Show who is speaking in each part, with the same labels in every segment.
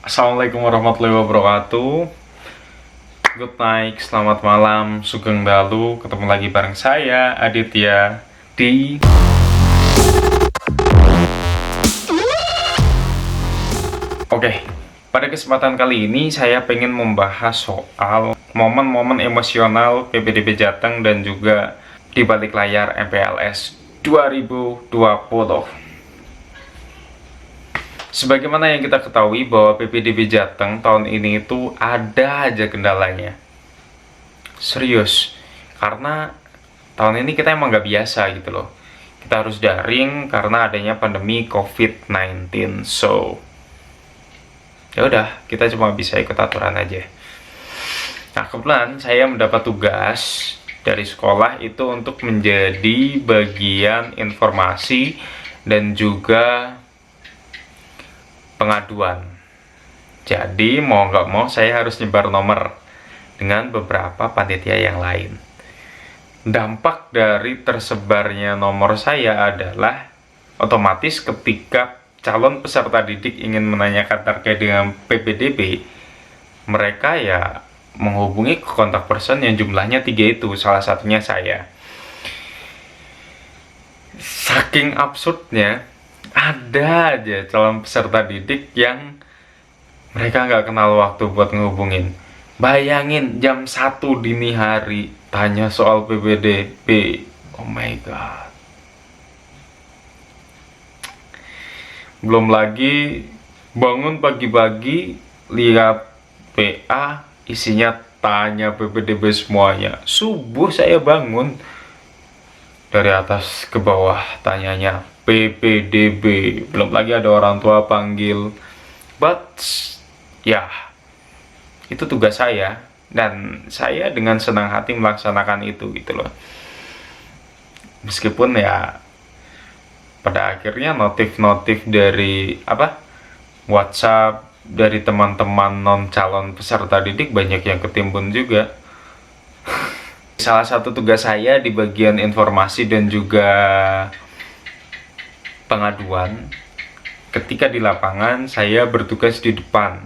Speaker 1: Assalamualaikum warahmatullahi wabarakatuh. Good night, selamat malam, sugeng dalu. Ketemu lagi bareng saya, Aditya, di Oke, pada kesempatan kali ini saya pengen membahas soal momen-momen emosional PPDB Jateng dan juga di balik layar MPLS 2020. Sebagaimana yang kita ketahui bahwa PPDB Jateng tahun ini itu ada aja kendalanya. Serius, karena tahun ini kita emang nggak biasa gitu loh. Kita harus daring karena adanya pandemi COVID-19. So, ya udah, kita cuma bisa ikut aturan aja. Nah, kebetulan saya mendapat tugas dari sekolah itu untuk menjadi bagian informasi dan juga pengaduan. Jadi mau nggak mau saya harus nyebar nomor dengan beberapa panitia yang lain. Dampak dari tersebarnya nomor saya adalah otomatis ketika calon peserta didik ingin menanyakan terkait dengan PPDB, mereka ya menghubungi kontak person yang jumlahnya 3 itu, salah satunya saya. Saking absurdnya, ada aja calon peserta didik yang mereka nggak kenal waktu buat ngehubungin. Bayangin jam 1 dini hari tanya soal PPDB. Oh my god. Belum lagi bangun pagi-pagi lihat PA isinya tanya PPDB semuanya. Subuh saya bangun dari atas ke bawah tanyanya PPDB. Belum lagi ada orang tua panggil. But ya, itu tugas saya dan saya dengan senang hati melaksanakan itu gitu loh. Meskipun ya pada akhirnya notif-notif dari WhatsApp dari teman-teman non calon peserta didik banyak yang ketimbun juga. Salah satu tugas saya di bagian informasi dan juga pengaduan, ketika di lapangan saya bertugas di depan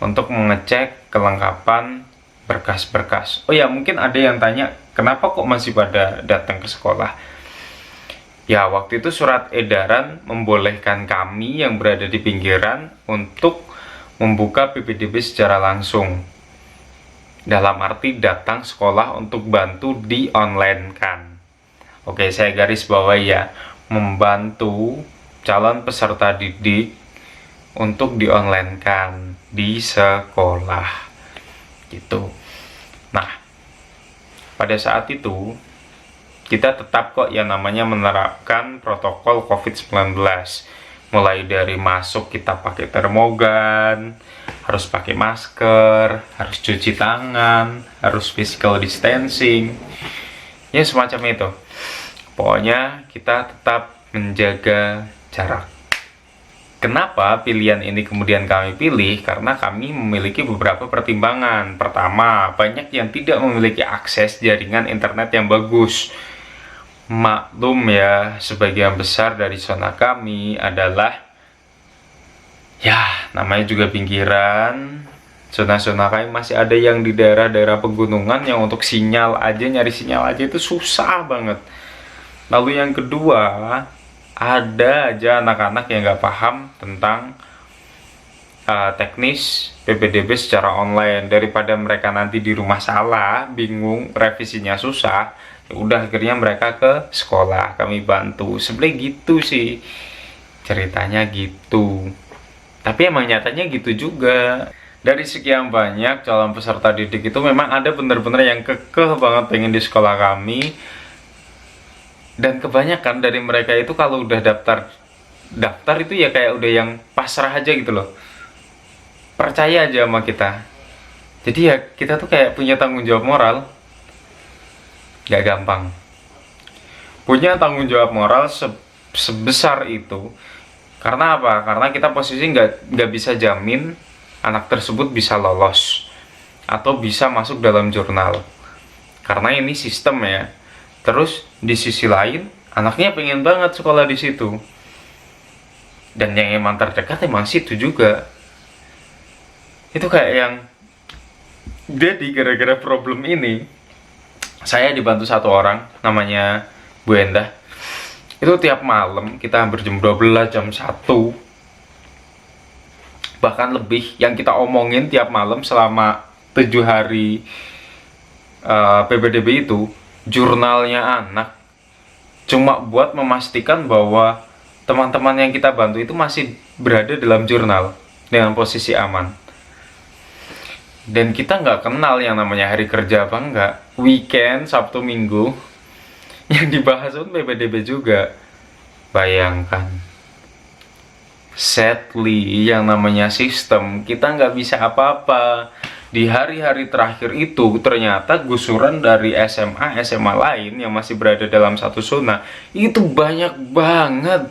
Speaker 1: untuk mengecek kelengkapan berkas-berkas. Oh ya, mungkin ada yang tanya, kenapa kok masih pada datang ke sekolah? Ya, waktu itu surat edaran membolehkan kami yang berada di pinggiran untuk membuka PPDB secara langsung. Dalam arti datang sekolah untuk bantu di online kan. Oke, saya garis bawahi ya, membantu calon peserta didik untuk di online kan di sekolah gitu. Nah, pada saat itu kita tetap kok yang namanya menerapkan protokol COVID-19. Mulai dari masuk kita pakai termogan, harus pakai masker, harus cuci tangan, harus physical distancing, ya semacam itu. Pokoknya kita tetap menjaga jarak. Kenapa pilihan ini kemudian kami pilih? Karena kami memiliki beberapa pertimbangan. Pertama, banyak yang tidak memiliki akses jaringan internet yang bagus. Maklum ya, sebagian besar dari zona kami adalah ya, namanya juga pinggiran. Zona-zona kami masih ada yang di daerah-daerah pegunungan yang untuk sinyal aja, nyari sinyal aja itu susah banget. Lalu yang kedua, ada aja anak-anak yang nggak paham tentang teknis PPDB secara online. Daripada mereka nanti di rumah salah, bingung, revisinya susah, ya udah akhirnya mereka ke sekolah, kami bantu. Sebenarnya gitu sih ceritanya gitu. Tapi emang nyatanya gitu juga. Dari sekian banyak calon peserta didik itu memang ada bener-bener yang kekeh banget pengen di sekolah kami. Dan kebanyakan dari mereka itu kalau udah daftar itu ya kayak udah yang pasrah aja gitu loh. Percaya aja sama kita. Jadi ya kita tuh kayak punya tanggung jawab moral. Gak gampang. Punya tanggung jawab moral sebesar itu. Karena apa? Karena kita posisi nggak bisa jamin anak tersebut bisa lolos atau bisa masuk dalam jurnal. Karena ini sistem ya. Terus di sisi lain, anaknya pengen banget sekolah di situ. Dan yang emang terdekat emang situ juga. Itu kayak yang, jadi gara-gara problem ini saya dibantu satu orang namanya Bu Endah. Itu tiap malam kita hampir jam 12, jam 1, bahkan lebih, yang kita omongin tiap malam selama 7 hari PPDB itu jurnalnya anak, cuma buat memastikan bahwa teman-teman yang kita bantu itu masih berada dalam jurnal dengan posisi aman. Dan kita nggak kenal yang namanya hari kerja apa enggak, weekend, Sabtu, Minggu, yang dibahas pun PPDB juga. Bayangkan, sadly, yang namanya sistem, kita nggak bisa apa-apa. Di hari-hari terakhir itu, ternyata gusuran dari SMA lain yang masih berada dalam satu zona, itu banyak banget.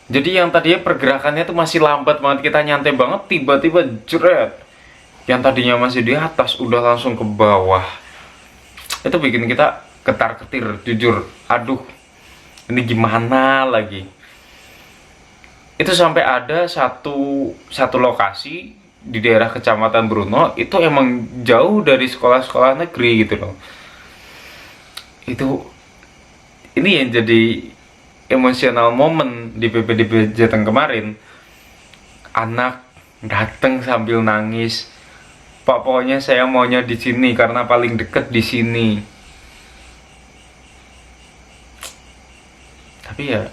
Speaker 1: Jadi yang tadinya pergerakannya tuh masih lambat banget, kita nyantai banget, tiba-tiba jeret. Yang tadinya masih di atas, udah langsung ke bawah. Itu bikin kita ketar-ketir, jujur. Aduh, ini gimana lagi? Itu sampai ada satu lokasi di daerah Kecamatan Bruno, itu emang jauh dari sekolah-sekolah negeri gitu loh. Ini yang jadi emosional moment di PPDB Jateng kemarin. Anak datang sambil nangis, "Pak, pokoknya saya maunya di sini karena paling deket di sini." Tapi ya,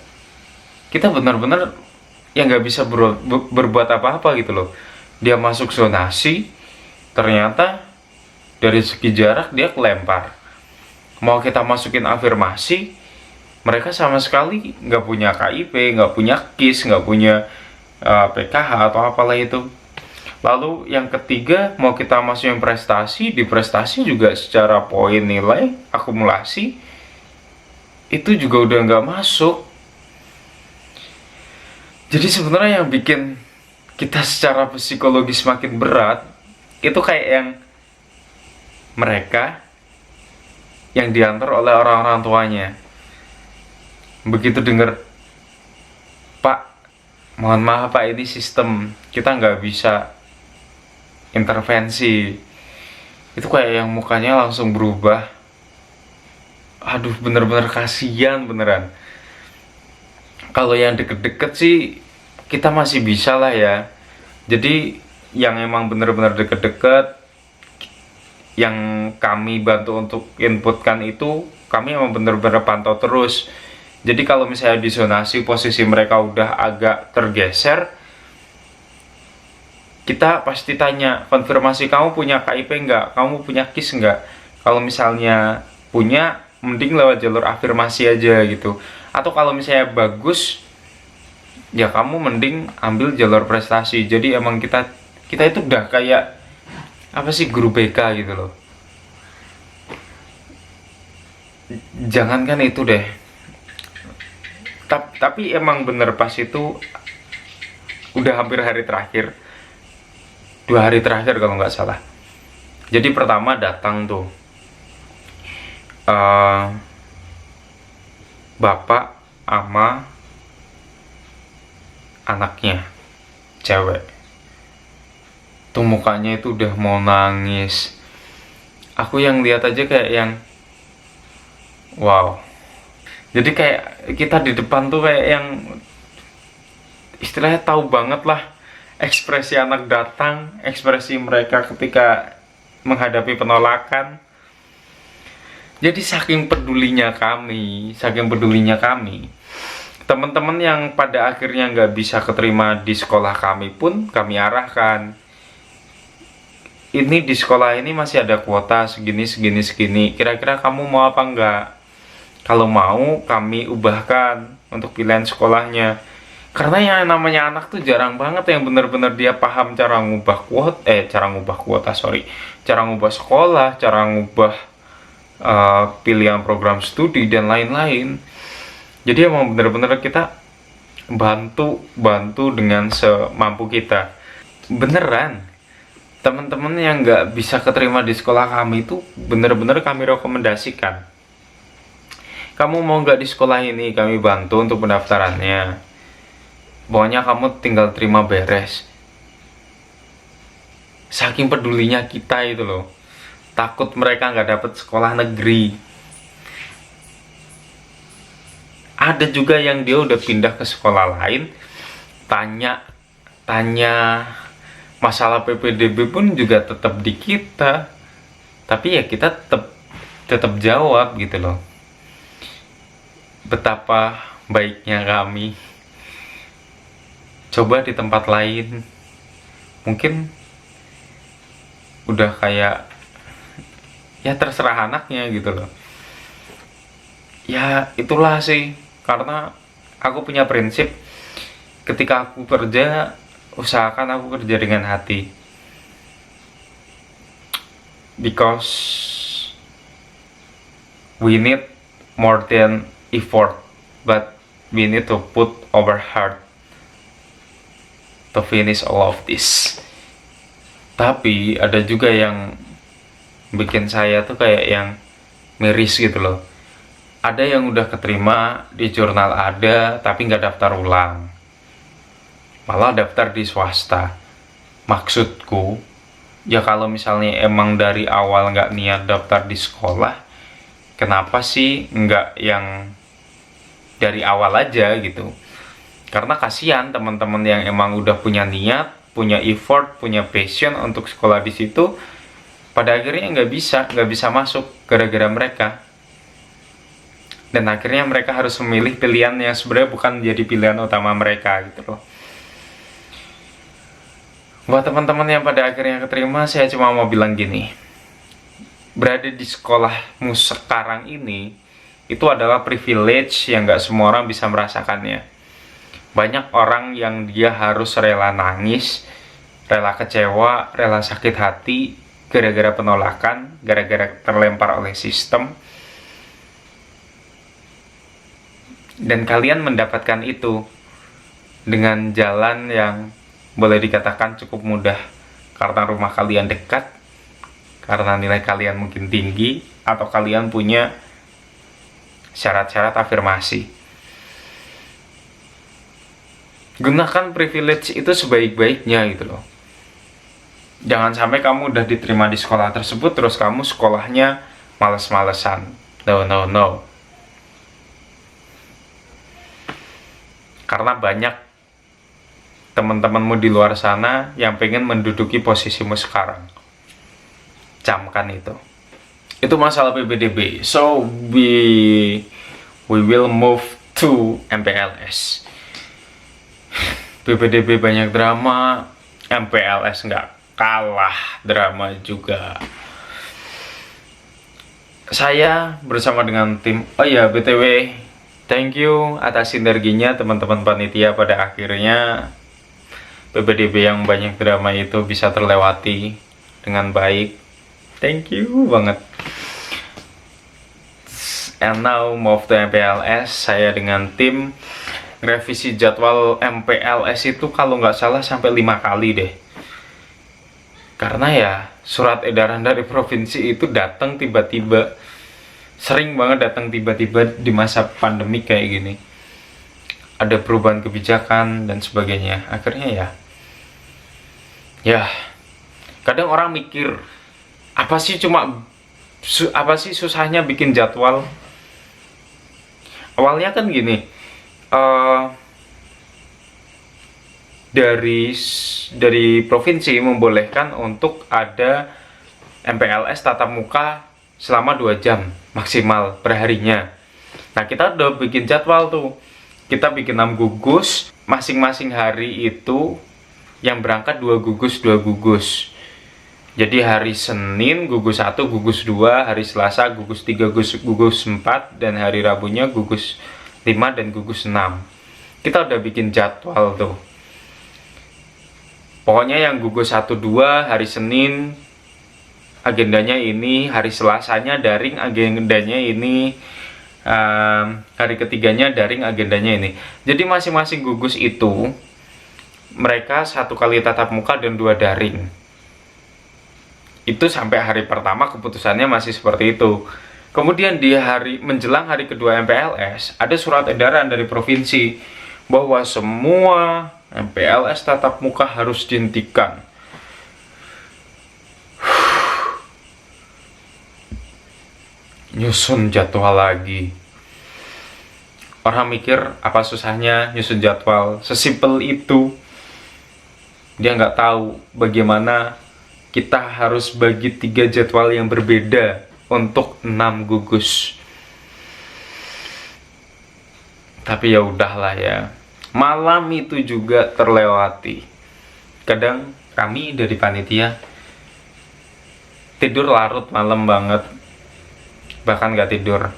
Speaker 1: kita benar-benar yang nggak bisa berbuat apa-apa gitu loh. Dia masuk zonasi, ternyata dari segi jarak dia kelempar. Mau kita masukin afirmasi, mereka sama sekali nggak punya KIP, nggak punya KIS, nggak punya PKH atau apalah itu. Lalu yang ketiga, mau kita masukin prestasi, di prestasi juga secara poin nilai akumulasi itu juga udah nggak masuk. Jadi sebenarnya yang bikin kita secara psikologis makin berat itu kayak yang mereka yang diantar oleh orang-orang tuanya. Begitu denger, "Pak, mohon maaf Pak, ini sistem, kita nggak bisa intervensi." Itu kayak yang mukanya langsung berubah. Aduh, bener-bener kasihan beneran. Kalau yang deket-deket sih kita masih bisa lah ya. Jadi yang emang bener-bener deket-deket, yang kami bantu untuk inputkan itu, kami emang bener-bener pantau terus. Jadi kalau misalnya di zonasi posisi mereka udah agak tergeser, kita pasti tanya, "Konfirmasi, kamu punya KIP nggak? Kamu punya KIS nggak?" Kalau misalnya punya, mending lewat jalur afirmasi aja gitu. Atau kalau misalnya bagus, ya kamu mending ambil jalur prestasi. Jadi emang kita itu udah kayak apa sih, guru BK gitu loh. Jangankan itu deh. Tapi emang bener pas itu udah hampir hari terakhir, 2 hari terakhir kalau nggak salah. Jadi pertama datang tuh bapak ama anaknya cewek. Tuh mukanya itu udah mau nangis. Aku yang lihat aja kayak yang wow. Jadi kayak kita di depan tuh kayak yang istilahnya tahu banget lah ekspresi anak datang, ekspresi mereka ketika menghadapi penolakan. Jadi saking pedulinya kami, teman-teman yang pada akhirnya nggak bisa keterima di sekolah kami pun kami arahkan. Ini di sekolah ini masih ada kuota segini. Kira-kira kamu mau apa enggak? Kalau mau, kami ubahkan untuk pilihan sekolahnya. Karena yang namanya anak tuh jarang banget yang benar-benar dia paham cara ngubah sekolah, cara ngubah pilihan program studi dan lain-lain. Jadi emang benar-benar kita bantu dengan semampu kita. Beneran, teman-teman yang nggak bisa keterima di sekolah kami itu bener-bener kami rekomendasikan. Kamu mau nggak di sekolah ini, kami bantu untuk pendaftarannya. Pokoknya kamu tinggal terima beres. Saking pedulinya kita itu loh. Takut mereka nggak dapat sekolah negeri. Ada juga yang dia udah pindah ke sekolah lain, tanya masalah PPDB pun juga tetap di kita. Tapi ya kita tetap jawab gitu loh. Betapa baiknya kami. Coba di tempat lain mungkin udah kayak ya terserah anaknya gitu loh. Ya itulah sih, karena aku punya prinsip, ketika aku kerja usahakan aku kerja dengan hati, because we need more than effort, but we need to put our heart to finish all of this. Tapi ada juga yang bikin saya tuh kayak yang miris gitu loh. Ada yang udah keterima di jurnal ada, tapi nggak daftar ulang. Malah daftar di swasta. Maksudku, ya kalau misalnya emang dari awal nggak niat daftar di sekolah, kenapa sih nggak yang dari awal aja gitu? Karena kasihan teman-teman yang emang udah punya niat, punya effort, punya passion untuk sekolah di situ, pada akhirnya nggak bisa masuk gara-gara mereka. Dan akhirnya mereka harus memilih pilihan yang sebenarnya bukan jadi pilihan utama mereka gitu loh. Buat teman-teman yang pada akhirnya keterima, saya cuma mau bilang gini. Berada di sekolahmu sekarang ini, itu adalah privilege yang gak semua orang bisa merasakannya. Banyak orang yang dia harus rela nangis, rela kecewa, rela sakit hati, gara-gara penolakan, gara-gara terlempar oleh sistem. Dan kalian mendapatkan itu dengan jalan yang boleh dikatakan cukup mudah, karena rumah kalian dekat, karena nilai kalian mungkin tinggi, atau kalian punya syarat-syarat afirmasi. Gunakan privilege itu sebaik-baiknya gitu loh. Jangan sampai kamu udah diterima di sekolah tersebut, terus kamu sekolahnya males-malesan. No. Karena banyak teman-temanmu di luar sana yang pengen menduduki posisimu sekarang. Camkan itu. Itu masalah PPDB. So we will move to MPLS. PPDB banyak drama, MPLS nggak kalah drama juga. Saya bersama dengan tim, oh ya BTW, thank you atas sinerginya teman-teman panitia, pada akhirnya PPDB yang banyak drama itu bisa terlewati dengan baik. Thank you banget. And now move to MPLS. Saya dengan tim revisi jadwal MPLS itu kalau nggak salah sampai 5 kali deh. Karena ya surat edaran dari provinsi itu datang tiba-tiba. Sering banget datang tiba-tiba di masa pandemi kayak gini. Ada perubahan kebijakan dan sebagainya. Akhirnya ya kadang orang mikir, apa sih susahnya bikin jadwal? Awalnya kan gini, dari provinsi membolehkan untuk ada MPLS tatap muka selama 2 jam maksimal perharinya. Nah, kita udah bikin jadwal tuh. Kita bikin 6 gugus, masing-masing hari itu yang berangkat 2 gugus. Jadi hari Senin gugus 1, gugus 2, hari Selasa gugus 3, gugus 4, dan hari Rabunya gugus 5 dan gugus 6. Kita udah bikin jadwal tuh. Pokoknya yang gugus 1, 2 hari Senin agendanya ini, hari Selasanya daring agendanya ini, hari ketiganya daring agendanya ini. Jadi masing-masing gugus itu mereka 1 kali tatap muka dan 2 daring. Itu sampai hari pertama keputusannya masih seperti itu. Kemudian di menjelang hari kedua MPLS, ada surat edaran dari provinsi bahwa semua MPLS tatap muka harus dihentikan. nyusun jadwal lagi. Orang mikir apa susahnya nyusun jadwal, sesimpel itu. Dia nggak tahu bagaimana kita harus bagi 3 jadwal yang berbeda untuk 6 gugus. Tapi ya udahlah ya. Malam itu juga terlewati. Kadang kami dari panitia tidur larut malam banget. Bahkan nggak tidur.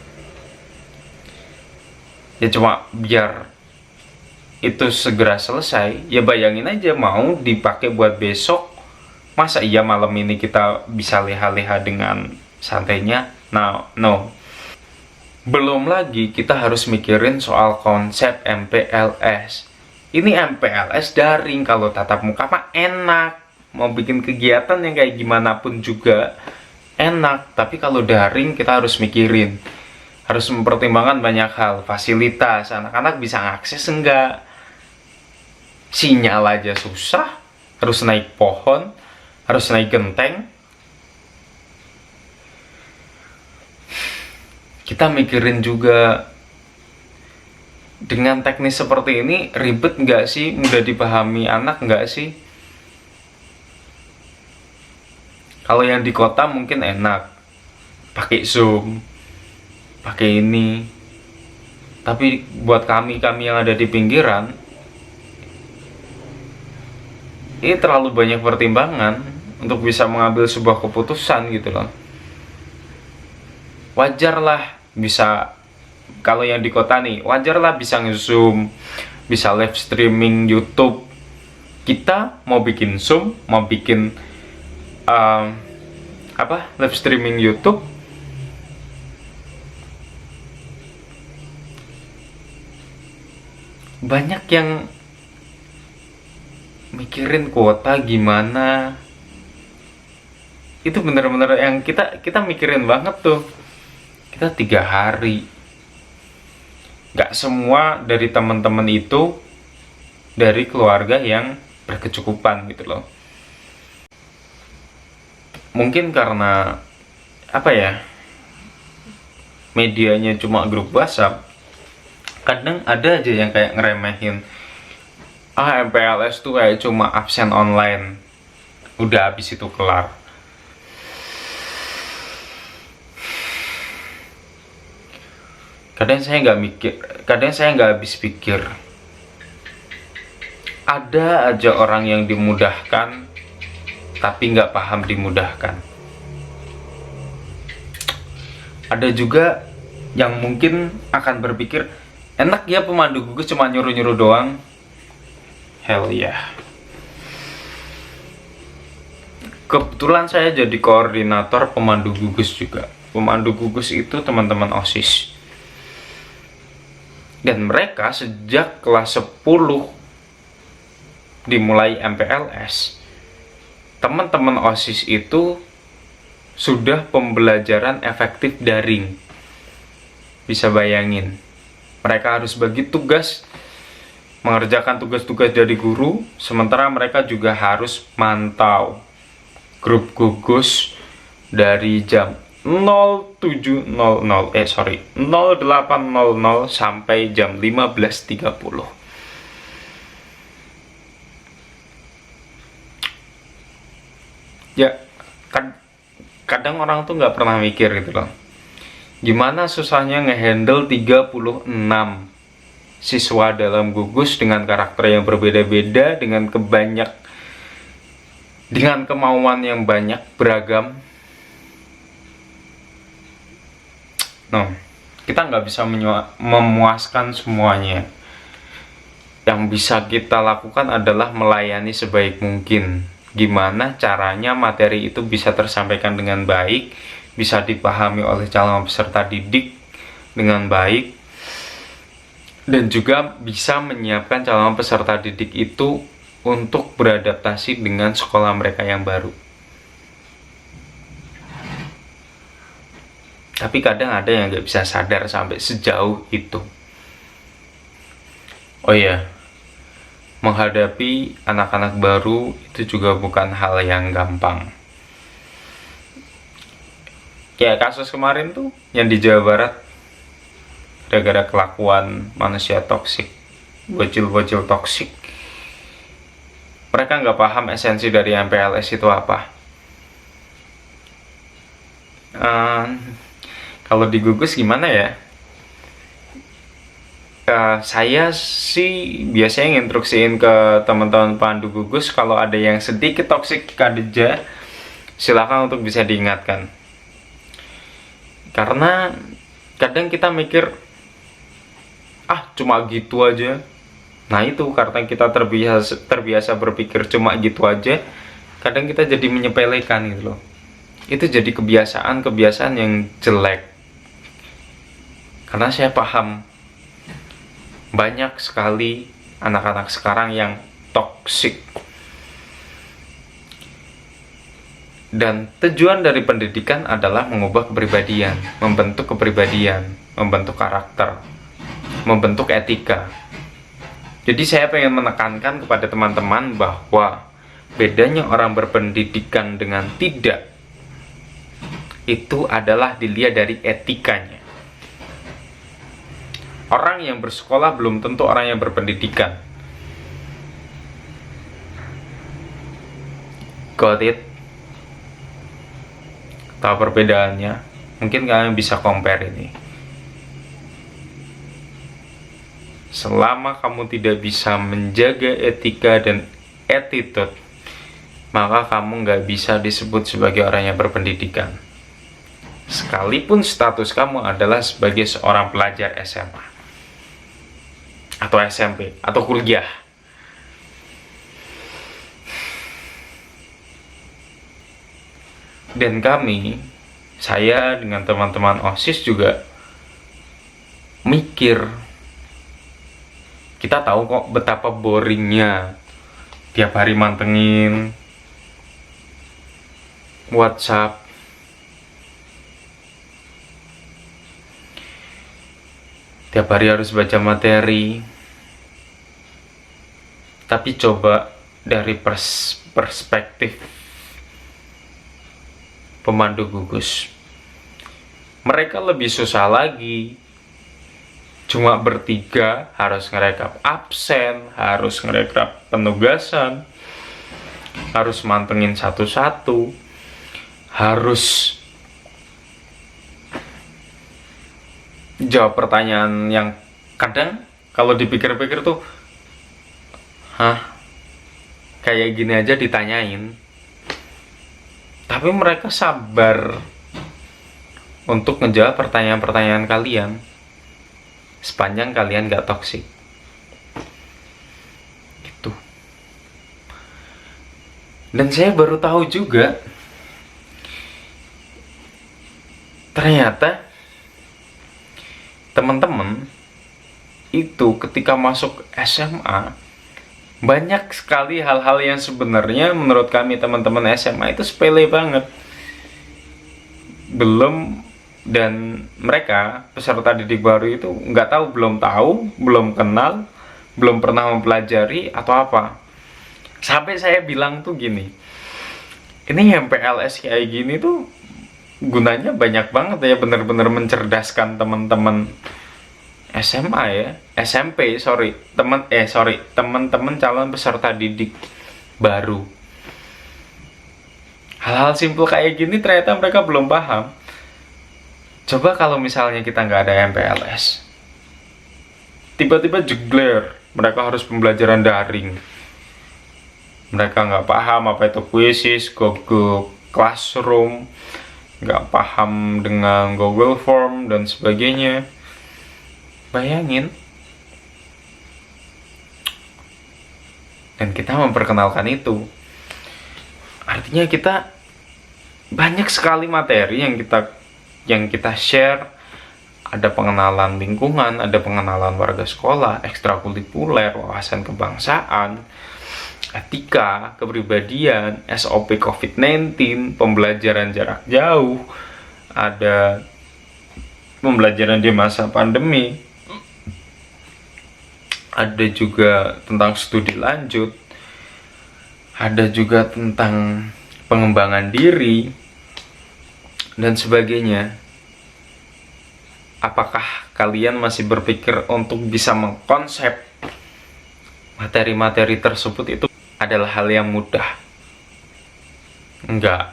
Speaker 1: Ya cuma biar itu segera selesai. Ya bayangin aja mau dipakai buat besok. Masa iya malam ini kita bisa leha-leha dengan santainya? No. Belum lagi kita harus mikirin soal konsep MPLS. Ini MPLS daring, kalau tatap muka mah enak. Mau bikin kegiatan yang kayak gimana pun juga enak. Tapi kalau daring kita harus mikirin. Harus mempertimbangkan banyak hal. Fasilitas, anak-anak bisa akses enggak? Sinyal aja susah. Harus naik pohon. Harus naik genteng. Kita mikirin juga, dengan teknis seperti ini ribet nggak sih? Mudah dipahami anak nggak sih? Kalau yang di kota mungkin enak, pakai Zoom, pakai ini. Tapi buat kami yang ada di pinggiran, ini terlalu banyak pertimbangan untuk bisa mengambil sebuah keputusan gitu loh. Wajarlah bisa, kalau yang di kota nih, wajarlah bisa nge-zoom, bisa live streaming YouTube. Kita mau bikin Zoom, mau bikin live streaming YouTube, banyak yang mikirin kuota gimana. Itu bener-bener yang kita mikirin banget tuh. Kita 3 hari. Gak semua dari teman-teman itu dari keluarga yang berkecukupan gitu loh. Mungkin karena medianya cuma grup WhatsApp. Kadang ada aja yang kayak ngeremehin, MPLS tuh kayak cuma absen online, udah habis itu kelar. Kadang saya nggak habis pikir. Ada aja orang yang dimudahkan tapi nggak paham dimudahkan. Ada juga yang mungkin akan berpikir, enak ya pemandu gugus cuma nyuruh-nyuruh doang. Hell yeah. Kebetulan saya jadi koordinator pemandu gugus juga. Pemandu gugus itu teman-teman OSIS. Dan mereka sejak kelas 10 dimulai MPLS, teman-teman OSIS itu sudah pembelajaran efektif daring. Bisa bayangin, mereka harus bagi tugas, mengerjakan tugas-tugas dari guru, sementara mereka juga harus mantau grup gugus dari jam 0800 sampai jam 15.30. Ya, kadang orang tuh nggak pernah mikir gitu loh. Gimana susahnya ngehandle 36 siswa dalam gugus dengan karakter yang berbeda-beda, dengan kemauan yang banyak, beragam. No, kita nggak bisa memuaskan semuanya. Yang bisa kita lakukan adalah melayani sebaik mungkin. Gimana caranya materi itu bisa tersampaikan dengan baik, bisa dipahami oleh calon peserta didik dengan baik, dan juga bisa menyiapkan calon peserta didik itu untuk beradaptasi dengan sekolah mereka yang baru. Tapi kadang ada yang nggak bisa sadar sampai sejauh itu. Oh iya, menghadapi anak-anak baru itu juga bukan hal yang gampang. Kayak kasus kemarin tuh yang di Jawa Barat, gara-gara kelakuan manusia toksik, bocil-bocil toksik. Mereka nggak paham esensi dari MPLS itu apa. Kalau digugus gimana ya? Saya sih biasanya nginstruksiin ke teman-teman pandu gugus, kalau ada yang sedikit toksik kadeja, silakan untuk bisa diingatkan. Karena kadang kita mikir, cuma gitu aja. Nah itu karena kita terbiasa berpikir cuma gitu aja, kadang kita jadi menyepelekan gitu loh. Itu jadi kebiasaan yang jelek. Karena saya paham banyak sekali anak-anak sekarang yang toksik. Dan tujuan dari pendidikan adalah mengubah kepribadian, membentuk kepribadian, membentuk karakter, membentuk etika. Jadi saya pengen menekankan kepada teman-teman bahwa bedanya orang berpendidikan dengan tidak, itu adalah dilihat dari etikanya. Orang yang bersekolah belum tentu orang yang berpendidikan. Got it? Tahu perbedaannya? Mungkin kalian bisa compare ini. Selama kamu tidak bisa menjaga etika dan attitude, maka kamu nggak bisa disebut sebagai orang yang berpendidikan. Sekalipun status kamu adalah sebagai seorang pelajar SMA atau SMP atau kuliah. Dan saya dengan teman-teman OSIS juga mikir, kita tahu kok betapa boringnya tiap hari mantengin WhatsApp, tiap hari harus baca materi. Tapi coba dari perspektif pemandu gugus, mereka lebih susah lagi. Cuma bertiga harus ngerekap absen, harus ngerekap penugasan, harus mantengin satu-satu, harus jawab pertanyaan yang kadang kalau dipikir-pikir tuh, kayak gini aja ditanyain. Tapi mereka sabar untuk ngejawab pertanyaan-pertanyaan kalian sepanjang kalian gak toksik. Gitu. Dan saya baru tahu juga, ternyata teman-teman itu ketika masuk SMA, banyak sekali hal-hal yang sebenarnya menurut kami teman-teman SMA itu sepele banget. Dan mereka peserta didik baru itu nggak tahu, belum kenal, belum pernah mempelajari atau apa. Sampai saya bilang tuh gini, ini MPLS kayak gini tuh gunanya banyak banget ya, bener-bener mencerdaskan teman-teman SMA ya, SMP, teman-teman calon peserta didik baru. Hal-hal simpel kayak gini ternyata mereka belum paham. Coba kalau misalnya kita nggak ada MPLS, tiba-tiba jegler, mereka harus pembelajaran daring. Mereka nggak paham apa itu Quizzes, Google Classroom, nggak paham dengan Google Form dan sebagainya. Bayangin. Dan kita memperkenalkan itu. Artinya kita banyak sekali materi yang kita share. Ada pengenalan lingkungan, ada pengenalan warga sekolah, ekstrakurikuler, wawasan kebangsaan, etika, kepribadian, SOP COVID-19, pembelajaran jarak jauh, ada pembelajaran di masa pandemi, ada juga tentang studi lanjut, ada juga tentang pengembangan diri, dan sebagainya. Apakah kalian masih berpikir untuk bisa mengkonsep materi-materi tersebut itu adalah hal yang mudah? Enggak.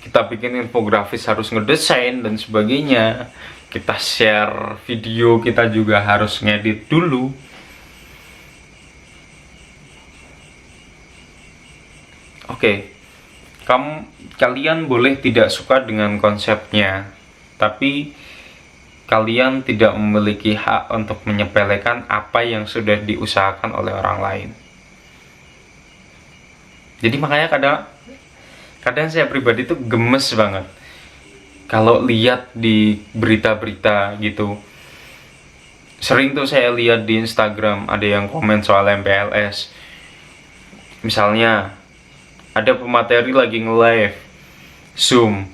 Speaker 1: Kita bikin infografis harus ngedesain dan sebagainya. Kita share video, kita juga harus ngedit dulu. Oke, kalian boleh tidak suka dengan konsepnya, tapi kalian tidak memiliki hak untuk menyepelekan apa yang sudah diusahakan oleh orang lain. Jadi makanya kadang saya pribadi tuh gemes banget kalau lihat di berita-berita gitu. Sering tuh saya lihat di Instagram ada yang komen soal MPLS. Misalnya ada pemateri lagi nge-live Zoom,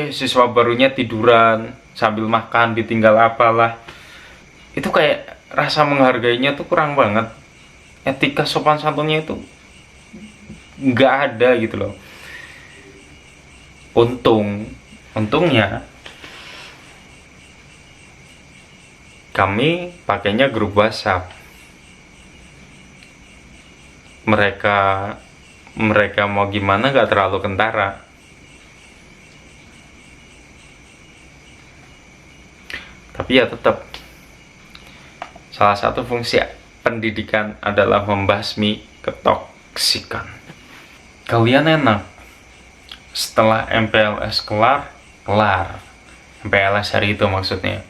Speaker 1: siswa barunya tiduran sambil makan, ditinggal apalah. Itu kayak rasa menghargainya tuh kurang banget. Etika sopan santunnya itu nggak ada gitu loh. Untungnya kami pakainya grup WhatsApp. Mereka mau gimana nggak terlalu kentara. Tapi ya tetap, salah satu fungsi pendidikan adalah membasmi ketoksikan. Kalian enak setelah MPLS kelar MPLS hari itu maksudnya.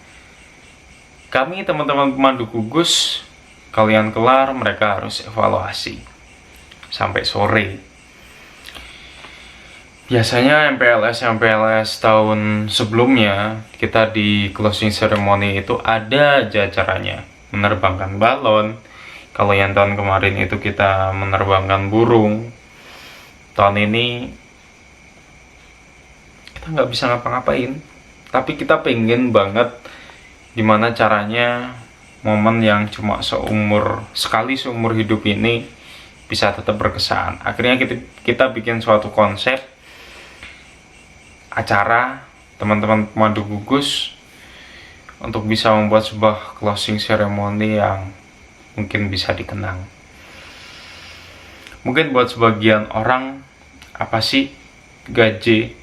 Speaker 1: Kami teman-teman pemandu gugus, kalian kelar, mereka harus evaluasi sampai sore. Biasanya MPLS tahun sebelumnya kita di closing ceremony itu ada aja acaranya, menerbangkan balon. Kalau yang tahun kemarin itu kita menerbangkan burung, tahun ini kita nggak bisa ngapa-ngapain, tapi kita pengen banget gimana caranya momen yang cuma sekali seumur hidup ini bisa tetap berkesan. Akhirnya kita bikin suatu konsep acara teman-teman pemandu gugus untuk bisa membuat sebuah closing ceremony yang mungkin bisa dikenang. Mungkin buat sebagian orang, apa sih gaji?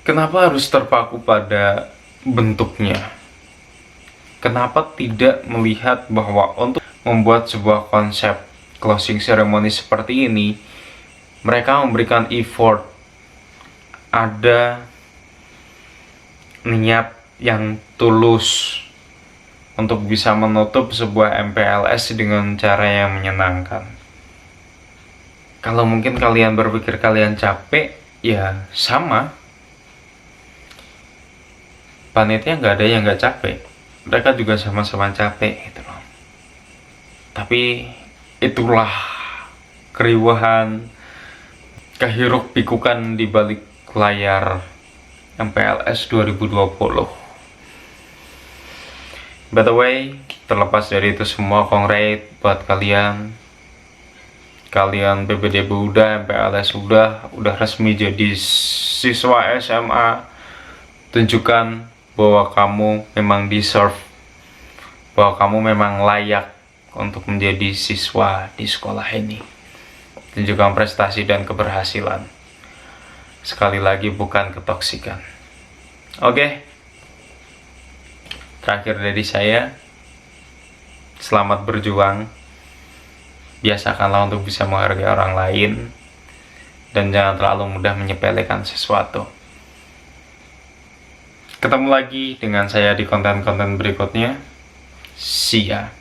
Speaker 1: Kenapa harus terpaku pada bentuknya? Kenapa tidak melihat bahwa untuk membuat sebuah konsep closing ceremony seperti ini, mereka memberikan effort, ada niat yang tulus untuk bisa menutup sebuah MPLS dengan cara yang menyenangkan. Kalau mungkin kalian berpikir kalian capek, ya sama. Panitia nggak ada yang nggak capek. Mereka juga sama-sama capek gitu loh. Tapi itulah keriuhan, kehiruk pikukan di balik layar MPLS 2020. By the way, terlepas dari itu semua, congrats buat kalian PBDB udah, MPLS udah resmi jadi siswa SMA. Tunjukkan bahwa kamu memang deserve, bahwa kamu memang layak untuk menjadi siswa di sekolah ini. Tunjukkan prestasi dan keberhasilan. Sekali lagi, bukan ketoksikan. Oke. Terakhir dari saya, selamat berjuang. Biasakanlah untuk bisa menghargai orang lain, dan jangan terlalu mudah menyepelekan sesuatu. Ketemu lagi dengan saya di konten-konten berikutnya. See ya.